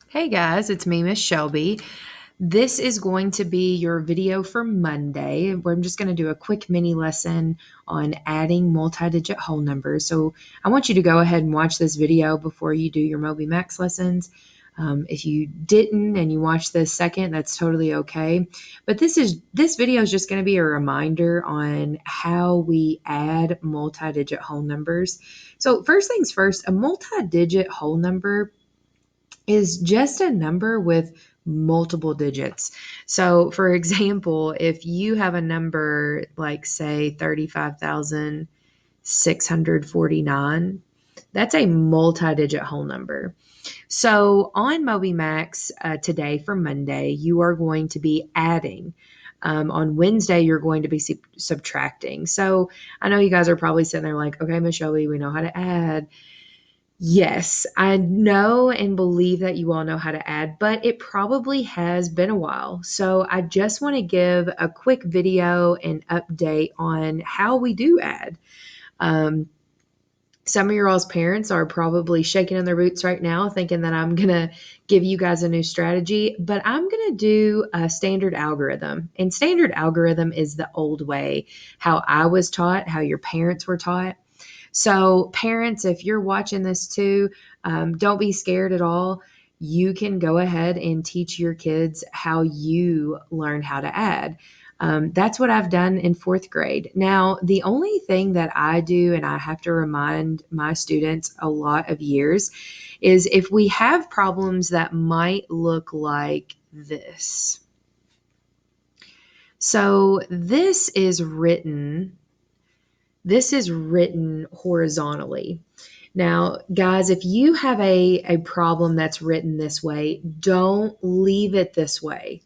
Hey guys, it's me, Miss Shelby. This is going to be your video for Monday, where I'm just going to do a quick mini lesson on adding multi-digit whole numbers. So I want you to go ahead and watch this video before you do your Moby Max lessons. If you didn't and you watched this second, that's totally okay. But this video is just going to be a reminder on how we add multi-digit whole numbers. So first things first, a multi-digit whole number is just a number with multiple digits. So, for example, if you have a number like, say, 35,649, that's a multi digit whole number. So, on MobyMax today for Monday, you are going to be adding. On Wednesday, you're going to be subtracting. So, I know you guys are probably sitting there like, okay, Miss Shelby, we know how to add. Yes, I know and believe that you all know how to add, but it probably has been a while. So I just want to give a quick video and update on how we do add. Um, some of your all's parents are probably shaking in their boots right now, thinking that I'm going to give you guys a new strategy, but I'm going to do a standard algorithm. And standard algorithm is the old way, how I was taught, how your parents were taught. So, parents, if you're watching this too, don't be scared at all. You can go ahead and teach your kids how you learn how to add. That's what I've done in fourth grade. Now, the only thing that I do, and I have to remind my students a lot of years, is if we have problems that might look like this. So, this is written horizontally. Now, guys, if you have a problem that's written this way, don't leave it this way.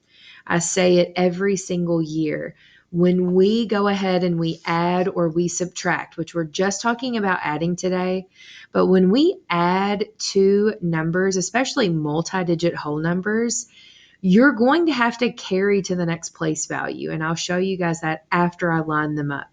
I say it every single year. When we go ahead and we add or we subtract, which we're just talking about adding today, but when we add two numbers, especially multi digit whole numbers, you're going to have to carry to the next place value. And I'll show you guys that after I line them up.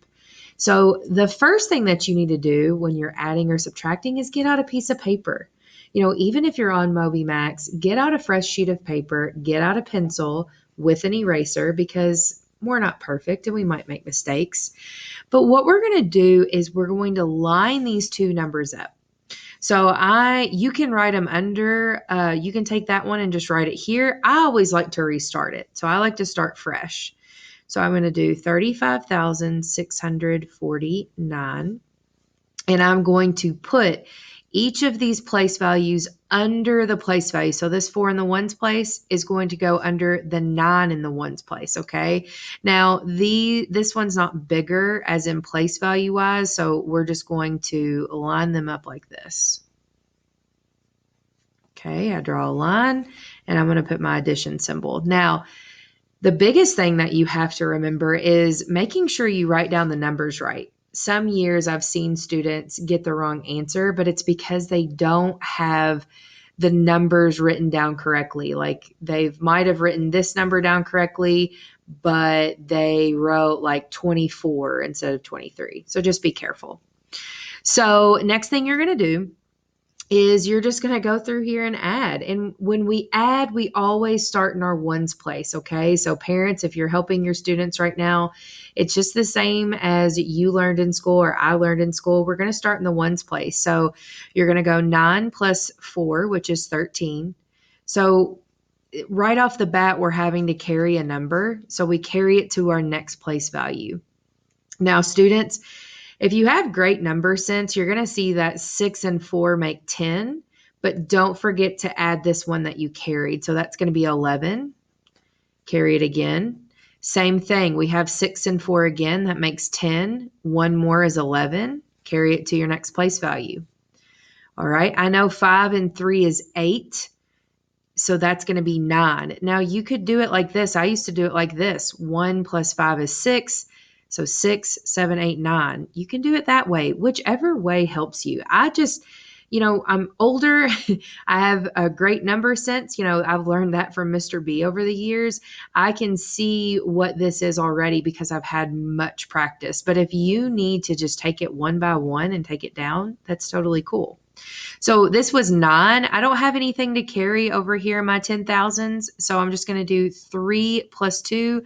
So, the first thing that you need to do when you're adding or subtracting is get out a piece of paper. Even if you're on MobyMax, get out a fresh sheet of paper, get out a pencil with an eraser because we're not perfect and we might make mistakes. But what we're going to do is we're going to line these two numbers up. So you can write them under, you can take that one and just write it here. I always like to restart it. So I like to start fresh. So I'm going to do 35,649, and I'm going to put each of these place values under the place value. So this 4 in the ones place is going to go under the 9 in the ones place, okay? Now, this one's not bigger as in place value wise, so we're just going to line them up like this. Okay, I draw a line, and I'm going to put my addition symbol. Now, the biggest thing that you have to remember is making sure you write down the numbers right. Some years I've seen students get the wrong answer, but it's because they don't have the numbers written down correctly. Like they might have written this number down correctly, but they wrote like 24 instead of 23. So just be careful. So, next thing you're going to do is you're just going to go through here and add. And when we add, we always start in our ones place, okay? So parents, if you're helping your students right now, it's just the same as you learned in school or I learned in school. We're going to start in the ones place. So you're going to go 9 plus 4, which is 13. So right off the bat, we're having to carry a number. So we carry it to our next place value. Now, students, if you have great number sense, you're going to see that 6 and 4 make 10, but don't forget to add this one that you carried. So that's going to be 11. Carry it again. Same thing. We have 6 and 4 again. That makes 10. One more is 11. Carry it to your next place value. All right. I know 5 and 3 is 8. So that's going to be 9. Now you could do it like this. I used to do it like this. 1 plus 5 is 6. So 6, 7, 8, 9. You can do it that way, whichever way helps you. I'm older. I have a great number sense. I've learned that from Mr. B over the years. I can see what this is already because I've had much practice. But if you need to just take it one by one and take it down, that's totally cool. So this was 9. I don't have anything to carry over here in my 10,000s. So I'm just going to do 3 plus 2,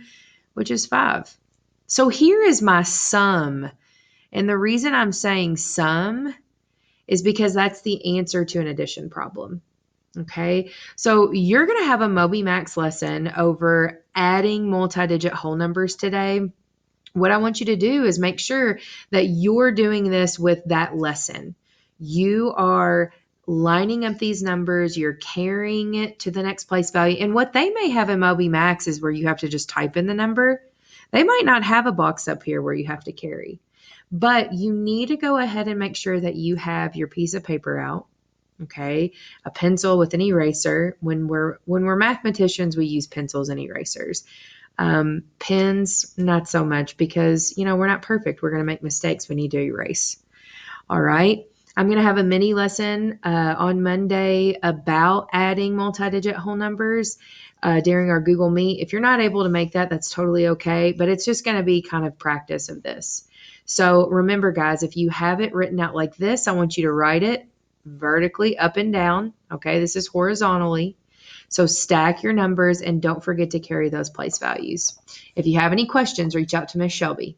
which is 5. So here is my sum. And the reason I'm saying sum is because that's the answer to an addition problem. Okay, so you're going to have a MobyMax lesson over adding multi-digit whole numbers today. What I want you to do is make sure that you're doing this with that lesson. You are lining up these numbers, you're carrying it to the next place value. And what they may have in MobyMax is where you have to just type in the number. They might not have a box up here where you have to carry. But you need to go ahead and make sure that you have your piece of paper out, okay, a pencil with an eraser. When we're mathematicians, we use pencils and erasers. Pens, not so much, because we're not perfect. We're going to make mistakes. We need to erase. All right. I'm going to have a mini lesson on Monday about adding multi-digit whole numbers during our Google Meet. If you're not able to make that, that's totally okay, but it's just going to be kind of practice of this. So remember, guys, if you have it written out like this, I want you to write it vertically up and down. Okay, this is horizontally. So stack your numbers and don't forget to carry those place values. If you have any questions, reach out to Miss Shelby.